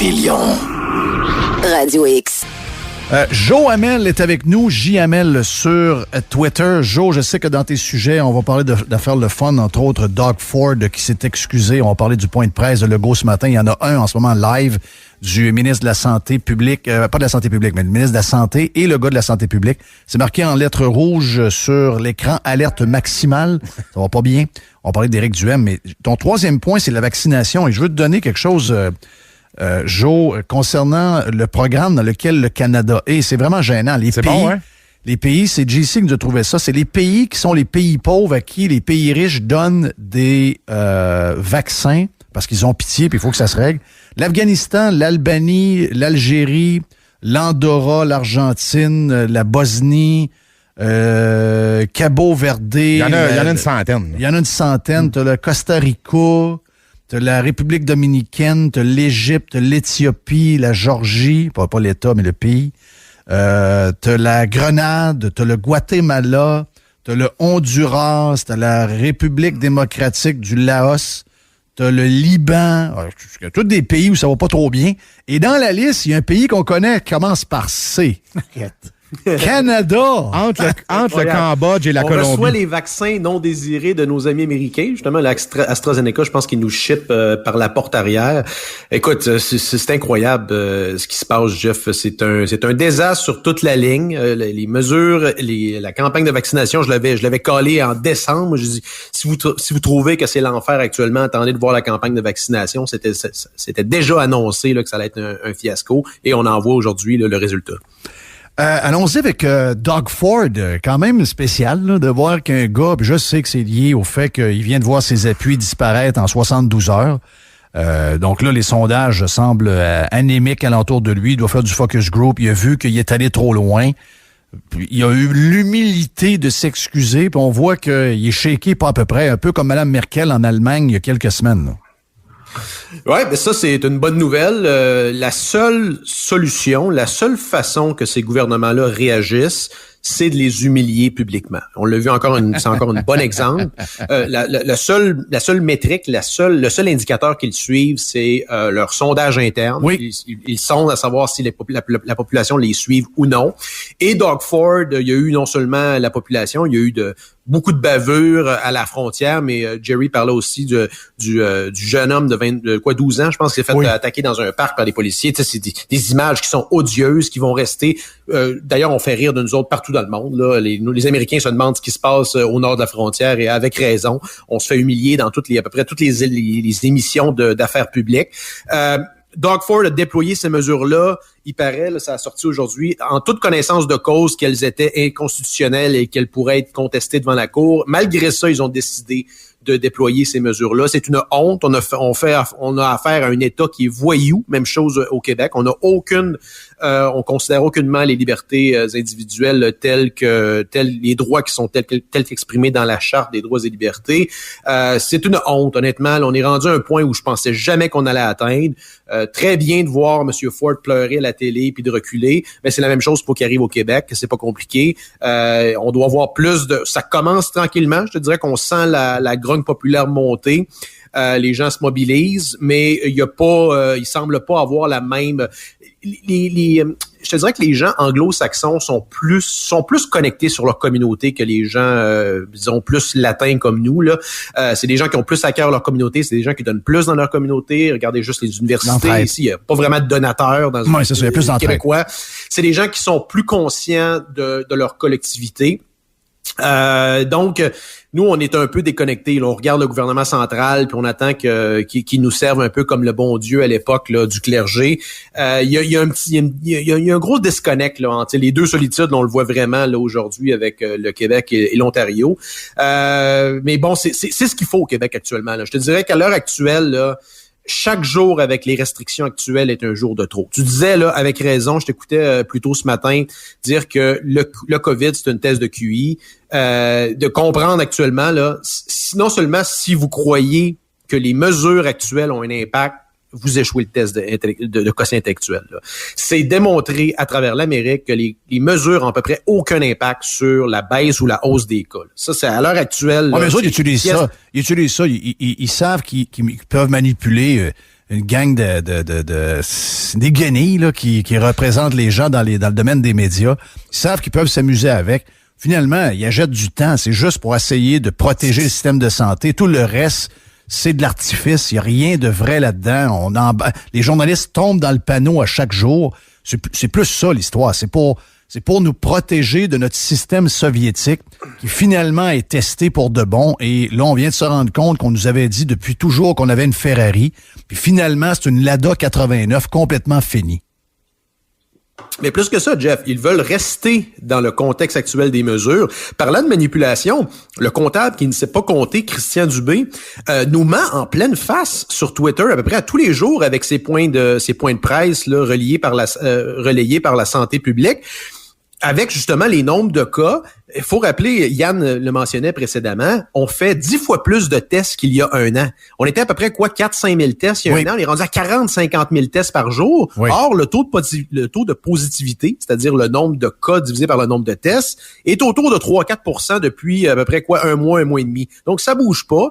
Filion. Radio X. Joe Hamel est avec nous, J. Hamel sur Twitter. Joe, je sais que dans tes sujets, on va parler d'affaires le fun, entre autres Doug Ford qui s'est excusé. On va parler du point de presse de Legault ce matin. Il y en a un en ce moment live du ministre de la Santé publique, pas de la Santé publique, mais le ministre de la Santé et le gars de la Santé publique. C'est marqué en lettres rouges sur l'écran, alerte maximale. Ça va pas bien. On va parler d'Éric Duhem, mais ton troisième point, c'est la vaccination. Et je veux te donner quelque chose... Joe, concernant le programme dans lequel le Canada est, c'est vraiment gênant. Les pays, c'est JC qui nous a trouvé ça, c'est les pays qui sont les pays pauvres à qui les pays riches donnent des vaccins parce qu'ils ont pitié puis il faut que ça se règle. L'Afghanistan, l'Albanie, l'Algérie, l'Andorra, l'Argentine, la Bosnie, Cabo Verde. Il y en a une centaine. Il y en a une centaine. T'as le Costa Rica. T'as la République dominicaine, t'as l'Égypte, t'as l'Éthiopie, la Géorgie, pas l'État, mais le pays. T'as la Grenade, t'as le Guatemala, t'as le Honduras, t'as la République démocratique du Laos, t'as le Liban. Tous des pays où ça va pas trop bien. Et dans la liste, il y a un pays qu'on connaît qui commence par C. Canada! Entre le Cambodge et la Colombie. On reçoit les vaccins non désirés de nos amis américains. Justement, l'AstraZeneca, je pense qu'ils nous shippent par la porte arrière. Écoute, c'est incroyable ce qui se passe, Jeff. C'est un désastre sur toute la ligne. Les mesures, la campagne de vaccination, je l'avais calé en décembre. Je dis, si vous trouvez que c'est l'enfer actuellement, attendez de voir la campagne de vaccination. C'était déjà annoncé là, que ça allait être un fiasco et on en voit aujourd'hui le résultat. Allons-y avec Doug Ford, quand même spécial là, de voir qu'un gars, puis je sais que c'est lié au fait qu'il vient de voir ses appuis disparaître en 72 heures. Donc là, les sondages semblent anémiques alentour de lui. Il doit faire du focus group. Il a vu qu'il est allé trop loin. Puis, il a eu l'humilité de s'excuser. Puis on voit qu'il est shaké pas à peu près, un peu comme Mme Merkel en Allemagne il y a quelques semaines. Là. Ouais, ben ça c'est une bonne nouvelle. La seule solution, la seule façon que ces gouvernements-là réagissent, c'est de les humilier publiquement. On l'a vu c'est encore un bon exemple. La seule métrique, le seul indicateur qu'ils suivent, c'est leur sondage interne. Oui. Ils sondent à savoir si la population les suit ou non. Et Doug Ford, il y a eu non seulement la population, il y a eu beaucoup de bavures à la frontière, mais Jerry parlait aussi du jeune homme de 12 ans, je pense, qui s'est fait attaquer dans un parc par des policiers. Tu sais, c'est des images qui sont odieuses, qui vont rester. D'ailleurs, on fait rire de nous autres partout dans le monde. Là. Les Américains se demandent ce qui se passe au nord de la frontière et avec raison. On se fait humilier dans à peu près toutes les émissions d'affaires publiques. Doug Ford a déployé ces mesures-là. Il paraît, là, ça a sorti aujourd'hui, en toute connaissance de cause qu'elles étaient inconstitutionnelles et qu'elles pourraient être contestées devant la Cour. Malgré ça, ils ont décidé de déployer ces mesures-là. C'est une honte. On a affaire à un État qui est voyou. Même chose au Québec. On considère aucunement les libertés individuelles telles les droits qui sont tels qu'exprimés dans la Charte des droits et libertés. C'est une honte, honnêtement. Là, on est rendu à un point où je pensais jamais qu'on allait atteindre. Très bien de voir M. Ford pleurer à la télé puis de reculer, mais c'est la même chose pour qu'il arrive au Québec. C'est pas compliqué. On doit avoir plus de... Ça commence tranquillement. Je te dirais qu'on sent la grogne populaire monter. Les gens se mobilisent, mais il semble pas avoir la même... je te dirais que les gens anglo-saxons sont plus connectés sur leur communauté que les gens, disons, plus latins comme nous, là. C'est des gens qui ont plus à cœur leur communauté, c'est des gens qui donnent plus dans leur communauté. Regardez juste les universités. Ici, il n'y a pas vraiment de donateurs dans le Québécois. C'est des gens qui sont plus conscients de leur collectivité. Donc, nous, on est un peu déconnectés. Là. On regarde le gouvernement central, puis on attend qu'il nous serve un peu comme le bon Dieu à l'époque là, du clergé. Il y a un gros disconnect là, entre les deux solitudes. Là, on le voit vraiment là aujourd'hui avec le Québec et l'Ontario. Mais bon, c'est ce qu'il faut au Québec actuellement. Là. Je te dirais qu'à l'heure actuelle, là, chaque jour avec les restrictions actuelles est un jour de trop. Tu disais, là, avec raison, je t'écoutais plus tôt ce matin dire que le COVID, c'est une thèse de QI. De comprendre actuellement, là, non seulement si vous croyez que les mesures actuelles ont un impact, vous échouez le test de quotient intellectuel. Là. C'est démontré à travers l'Amérique que les mesures ont à peu près aucun impact sur la baisse ou la hausse des cas. Là. Ça, c'est à l'heure actuelle. Ouais, mais eux autres, ils utilisent ça. Ils savent qu'ils peuvent manipuler une gang des guenilles là, qui représentent les gens dans le domaine des médias. Ils savent qu'ils peuvent s'amuser avec. Finalement, ils achètent du temps. C'est juste pour essayer de protéger le système de santé. Tout le reste, c'est de l'artifice. Il n'y a rien de vrai là-dedans. Les journalistes tombent dans le panneau à chaque jour. C'est plus ça, l'histoire. C'est pour nous protéger de notre système soviétique qui finalement est testé pour de bon. Et là, on vient de se rendre compte qu'on nous avait dit depuis toujours qu'on avait une Ferrari. Puis finalement, c'est une Lada 89 complètement finie. Mais plus que ça, Jeff, ils veulent rester dans le contexte actuel des mesures. Parlant de manipulation, le comptable qui ne sait pas compter, Christian Dubé, nous ment en pleine face sur Twitter à peu près à tous les jours avec ses points de presse là, relayés par la santé publique. Avec justement les nombres de cas, il faut rappeler, Yann le mentionnait précédemment, on fait 10 fois plus de tests qu'il y a un an. On était à peu près 4-5 000 tests il y a un an, on est rendu à 40-50 000 tests par jour. Oui. Or, le taux de positivité, c'est-à-dire le nombre de cas divisé par le nombre de tests, est autour de 3-4% depuis à peu près un mois et demi. Donc, ça bouge pas.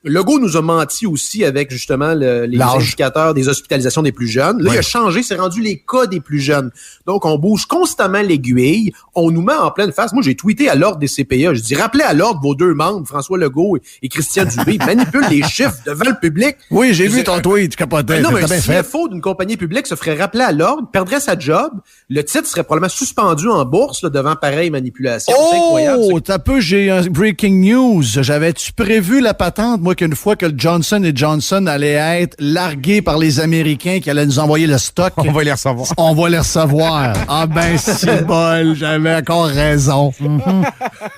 Legault nous a menti aussi avec justement les indicateurs des hospitalisations des plus jeunes. Là, il a changé, c'est rendu les cas des plus jeunes. Donc, on bouge constamment l'aiguille, on nous met en pleine face. Moi, j'ai tweeté à l'ordre des CPA. Je dis, rappelez à l'ordre vos deux membres, François Legault et Christian Dubé, manipulent les chiffres devant le public. Oui, j'ai vu ton tweet, tu capotais. Non, mais un CFO d'une compagnie publique se ferait rappeler à l'ordre, perdrait sa job, le titre serait probablement suspendu en bourse là, devant pareille manipulation. C'est incroyable. Oh, t'as peu, j'ai un breaking news. J'avais-tu prévu la patente, moi, qu'une fois que le Johnson & Johnson allait être largué par les Américains qui allaient nous envoyer le stock. On va les recevoir. On va les recevoir. Ah ben, c'est bol, j'avais encore raison.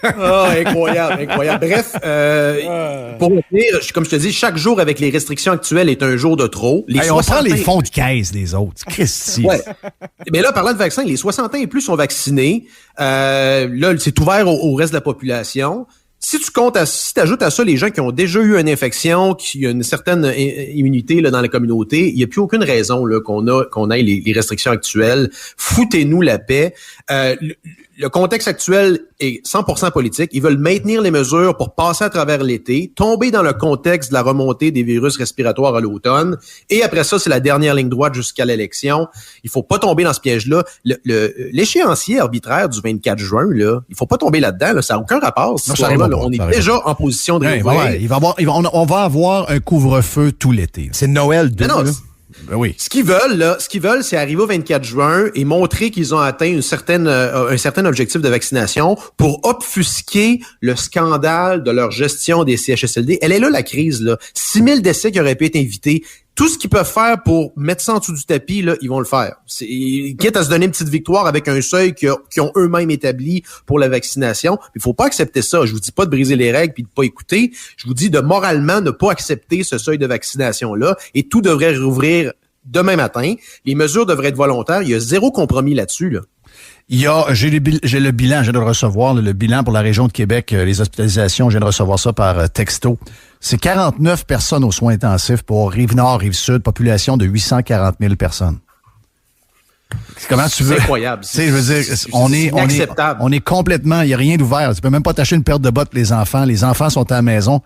Incroyable. Bref, pour revenir, comme je te dis, chaque jour avec les restrictions actuelles est un jour de trop. On prend les fonds de caisse des autres. Christy. Ouais. Mais là, parlant de vaccins, les 60 ans et plus sont vaccinés. Là, c'est ouvert au reste de la population. Si tu t'ajoutes à ça les gens qui ont déjà eu une infection, qui ont une certaine immunité là, dans la communauté, il n'y a plus aucune raison là, qu'on ait les restrictions actuelles. Foutez-nous la paix. Le contexte actuel est 100% politique. Ils veulent maintenir les mesures pour passer à travers l'été, tomber dans le contexte de la remontée des virus respiratoires à l'automne. Et après ça, c'est la dernière ligne droite jusqu'à l'élection. Il faut pas tomber dans ce piège-là. L'échéancier arbitraire du 24 juin, là, il faut pas tomber là-dedans. Là, ça n'a aucun rapport. On est déjà en position de on va avoir un couvre-feu tout l'été. C'est Noël 2. Ben oui. Ce qu'ils veulent, c'est arriver au 24 juin et montrer qu'ils ont atteint un certain objectif de vaccination pour obfusquer le scandale de leur gestion des CHSLD. Elle est là, la crise, là. 6 000 décès qui auraient pu être invités. Tout ce qu'ils peuvent faire pour mettre ça en dessous du tapis, là, ils vont le faire. Quitte à se donner une petite victoire avec un seuil qu'ils ont eux-mêmes établi pour la vaccination. Il faut pas accepter ça. Je vous dis pas de briser les règles puis de pas écouter. Je vous dis de moralement ne pas accepter ce seuil de vaccination-là et tout devrait rouvrir demain matin. Les mesures devraient être volontaires. Il y a zéro compromis là-dessus, là. J'ai le bilan, je viens de le recevoir, le bilan pour la région de Québec, les hospitalisations, je viens de recevoir ça par texto. C'est 49 personnes aux soins intensifs pour Rive-Nord, Rive-Sud, population de 840 000 personnes. Comment tu veux? C'est incroyable. Je veux dire, on est complètement, il n'y a rien d'ouvert. Tu peux même pas t'acheter une paire de bottes pour les enfants. Les enfants sont à la maison.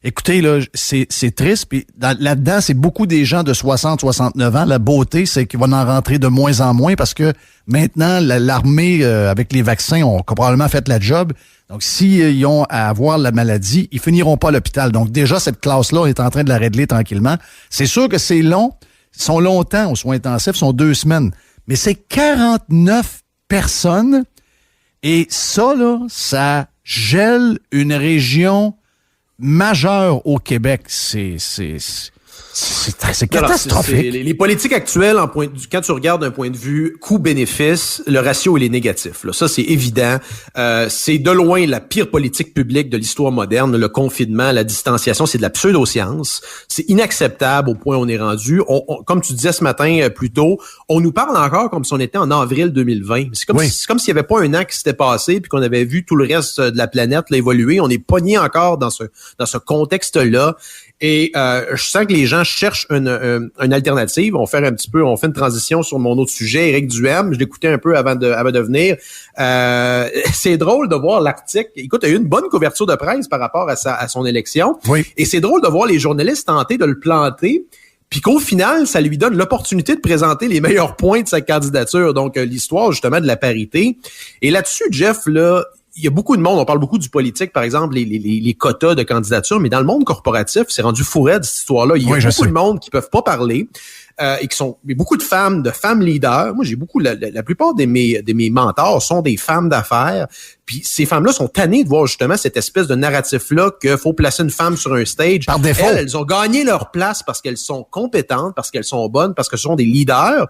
Écoutez, là, c'est triste. Puis là-dedans, c'est beaucoup des gens de 60-69 ans. La beauté, c'est qu'ils vont en rentrer de moins en moins parce que maintenant, l'armée, avec les vaccins, ont probablement fait la job. Donc, s'ils ont à avoir la maladie, ils finiront pas à l'hôpital. Donc, déjà, cette classe-là, on est en train de la régler tranquillement. C'est sûr que c'est long. Ils sont longtemps aux soins intensifs, ils sont 2 semaines. Mais c'est 49 personnes. Et ça, là, ça gèle une région majeure au Québec. C'est catastrophique. Les politiques actuelles, quand tu regardes d'un point de vue coût-bénéfice, le ratio il est négatif. Là. Ça, c'est évident. C'est de loin la pire politique publique de l'histoire moderne. Le confinement, la distanciation, c'est de la pseudoscience. C'est inacceptable au point où on est rendu. Comme tu disais ce matin plus tôt, on nous parle encore comme si on était en avril 2020. C'est comme s'il n'y avait pas un an qui s'était passé puis qu'on avait vu tout le reste de la planète évoluer. On est pogné encore dans ce contexte-là. Et je sens que les gens cherchent une alternative. On fait une transition sur mon autre sujet, Éric Duhem. Je l'écoutais un peu avant de venir. C'est drôle de voir l'article. Écoute, il y a eu une bonne couverture de presse par rapport à son élection. Oui. Et c'est drôle de voir les journalistes tenter de le planter puis qu'au final, ça lui donne l'opportunité de présenter les meilleurs points de sa candidature. Donc, l'histoire, justement, de la parité. Et là-dessus, Jeff, là, il y a beaucoup de monde, on parle beaucoup du politique, par exemple, les quotas de candidature, mais dans le monde corporatif, c'est rendu fou raide, cette histoire-là. Il y a beaucoup de monde qui peuvent pas parler. Et qui sont beaucoup de femmes leaders. Moi, j'ai beaucoup la plupart de mes mentors sont des femmes d'affaires. Puis ces femmes-là sont tannées de voir justement cette espèce de narratif-là qu'il faut placer une femme sur un stage. Par défaut. Elles ont gagné leur place parce qu'elles sont compétentes, parce qu'elles sont bonnes, parce que ce sont des leaders.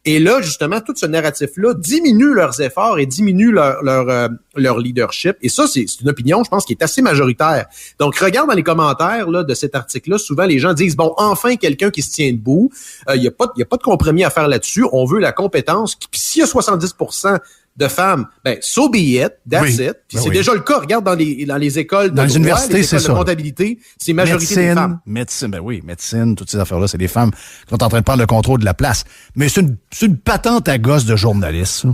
Et là, justement, tout ce narratif-là diminue leurs efforts et diminue leur leadership. Et ça, c'est une opinion, je pense, qui est assez majoritaire. Donc, regarde dans les commentaires là, de cet article-là, souvent les gens disent, bon, enfin quelqu'un qui se tient debout. Il n'y a pas de compromis à faire là-dessus. On veut la compétence. Puis s'il y a 70% de femmes, ben, so be it, that's it. Puis c'est déjà le cas. Regarde dans les écoles de les universités, c'est de comptabilité, c'est majorité des femmes. Médecine, toutes ces affaires-là, c'est des femmes qui sont en train de prendre le contrôle de la place. Mais c'est une patente à gosse de journalistes, ça.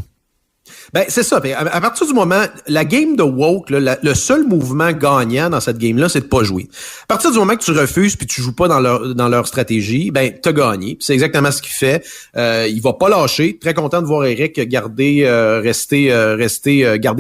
Ben, c'est ça. À partir du moment, la game de woke, là, le seul mouvement gagnant dans cette game-là, c'est de pas jouer. À partir du moment que tu refuses puis tu joues pas dans leur stratégie, ben, t'as gagné. Puis c'est exactement ce qu'il fait. Il va pas lâcher. Très content de voir Éric garder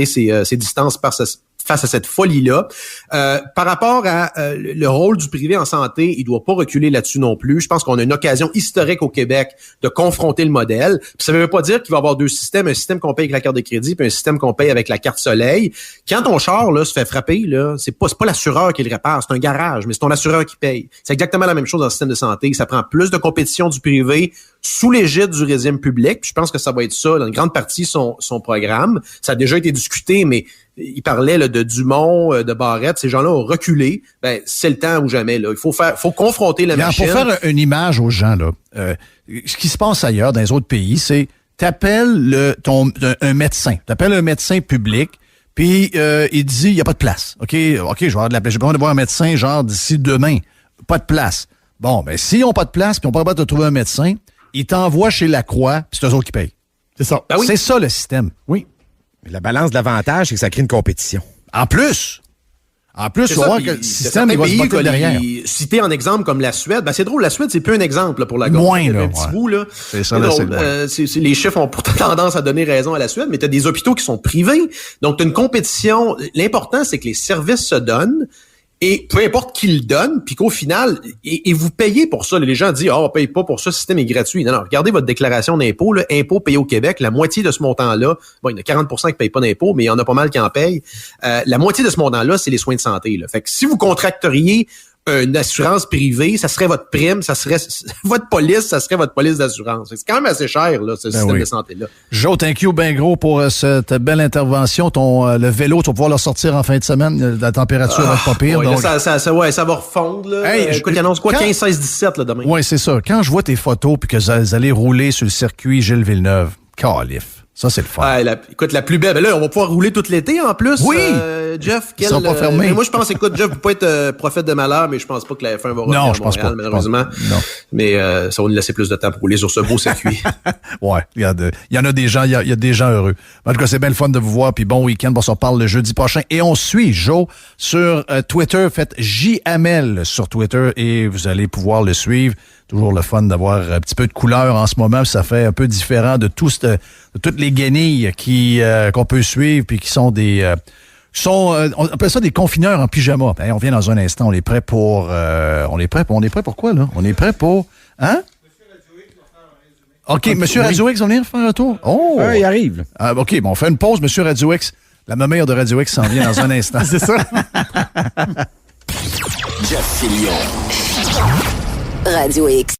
ses distances face à cette folie-là. Par rapport à le rôle du privé en santé, il doit pas reculer là-dessus non plus. Je pense qu'on a une occasion historique au Québec de confronter le modèle. Puis ça veut pas dire qu'il va y avoir deux systèmes, un système qu'on paye avec la carte de crédit puis un système qu'on paye avec la carte soleil. Quand ton char là se fait frapper, là, c'est pas l'assureur qui le répare, c'est un garage, mais c'est ton assureur qui paye. C'est exactement la même chose dans le système de santé. Ça prend plus de compétition du privé sous l'égide du régime public. Puis je pense que ça va être ça, dans une grande partie, son programme. Ça a déjà été discuté, mais il parlait là, de Dumont, de Barrette, ces gens-là ont reculé. Ben, c'est le temps ou jamais. Là. Il faut confronter la machine. Pour faire une image aux gens, là, ce qui se passe ailleurs, dans les autres pays, c'est t'appelles un médecin. T'appelles un médecin public, puis il dit il n'y a pas de place. OK, je vais avoir j'ai besoin de voir un médecin genre d'ici demain. Pas de place. Bon, ben s'ils n'ont pas de place, puis on peut pas te trouver un médecin, ils t'envoient chez la Croix, puis c'est eux autres qui payent. C'est ça. Ben oui. C'est ça le système. Oui. Mais la balance de l'avantage, c'est que ça crée une compétition. En plus, tu vas voir que le système il va se botter derrière. Cité en exemple comme la Suède, ben c'est drôle, la Suède, c'est plus un exemple là, pour la gauche. Moins, là. Un petit bout, là. C'est ça, là, les chiffres ont pourtant tendance à donner raison à la Suède, mais tu as des hôpitaux qui sont privés. Donc, tu as une compétition. L'important, c'est que les services se donnent. Et peu importe qui le donne, puis qu'au final, et vous payez pour ça. Les gens disent, on paye pas pour ça, le système est gratuit. Non, regardez votre déclaration d'impôt, impôt payé au Québec, la moitié de ce montant-là, bon, il y en a 40% qui payent pas d'impôt, mais il y en a pas mal qui en payent. La moitié de ce montant-là, c'est les soins de santé. Là. Fait que si vous contracteriez une assurance privée, ça serait votre prime, ça serait votre police, ça serait votre police d'assurance. C'est quand même assez cher, là, ce système de santé-là. Joe, thank you ben gros pour cette belle intervention. Le vélo, tu vas pouvoir le sortir en fin de semaine. La température va être pas pire. Ouais, donc... là, ça va refondre. Là. Hey, écoute, il annonce quoi? 15, 16, 17 là, demain. Oui, c'est ça. Quand je vois tes photos puis que vous allez rouler sur le circuit Gilles Villeneuve, calif. Ça, c'est le fun. Écoute, la plus belle. Ben là, on va pouvoir rouler tout l'été en plus. Oui! Jeff, Ils sont pas fermés. Moi, je pense, écoute, Jeff, vous pouvez être prophète de malheur, mais je pense pas que la F1 va revenir à Montréal, malheureusement. Non. Mais ça va nous laisser plus de temps pour rouler sur ce beau circuit. Ouais, il y en a des gens, il y a des gens heureux. En tout cas, c'est bien le fun de vous voir, puis bon week-end. On se reparle le jeudi prochain. Et on suit Joe sur Twitter. Faites JAML sur Twitter et vous allez pouvoir le suivre. Toujours le fun d'avoir un petit peu de couleur en ce moment. Ça fait un peu différent de toutes les guenilles qu'on peut suivre puis qui sont des... on appelle ça des confineurs en pyjama. On vient dans un instant. On est prêt pour quoi, là? On est prêt pour... Hein? OK, Monsieur Radio X va venir faire un tour. Oh! Il arrive. OK, bon, on fait une pause, Monsieur Radio X. La meilleure de Radio X s'en vient dans un instant. C'est ça. Jeff Fillion. Radio X.